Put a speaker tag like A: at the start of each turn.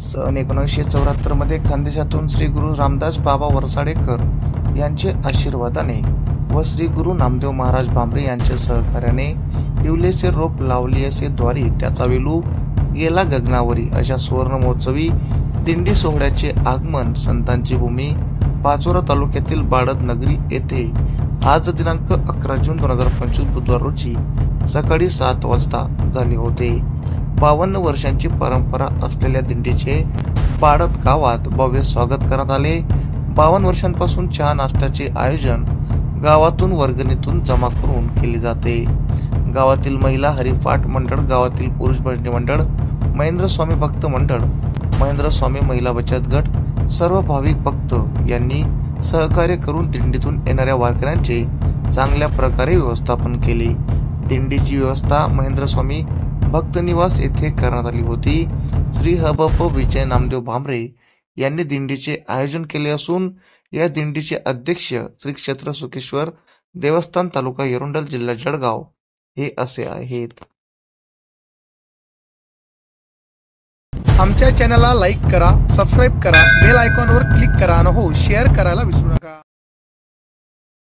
A: सन 1974 मध्ये खानदेशातून श्री गुरु रामदास बाबा वरसाडेकर यांचे आशीर्वादाने व श्री गुरु नामदेव महाराज भांबरे यांच्या सहकार्याने इवलेसे रोप लावली असे द्वारी त्याचा वेलू गेला गगनावरी अशा सुवर्ण महोत्सवी दिंडी सोहळ्याचे आगमन संतांची भूमी पाचोरा तालुक्यातील बाळद नगरी येथे आज दिनांक 11 जून 2025 बुधवार रोजी सकाळी 7 वाजता झाले होते। 52 वर्षांची परंपरा असलेल्या दिंडीचे बाळद गावात भव्य स्वागत करण्यात आले। 52 वर्षांपासून चहा नाश्त्याचे आयोजन गावातून वर्गणीतून जमा करून केले जाते। गावातील महिला हरिपाठ मंडळ, गावातील पुरुष भजनी मंडळ, महेंद्र स्वामी भक्त मंडळ, महेंद्र स्वामी महिला बचत गट, सर्व भाविक भक्त यांनी सहकार्य करून दिंडीतून येणाऱ्या वारकऱ्यांचे चांगल्या प्रकारे व्यवस्थापन केले। दिंडीची व्यवस्था महेंद्र स्वामी भक्त निवास येथे करण्यात आली होती। श्री हबप विजय नामदेव भांबरे यांनी दिंडीचे आयोजन केले असून या दिंडीचे अध्यक्ष श्री क्षेत्र सुखेश्वर देवस्थान तालुका एरुंडल जिल्हा जळगाव हे असे आहेत।
B: आमच्या चॅनलला लाईक करा, सबस्क्राईब करा, बेल आयकॉनवर क्लिक करा आणि हो शेअर करायला विसरू नका।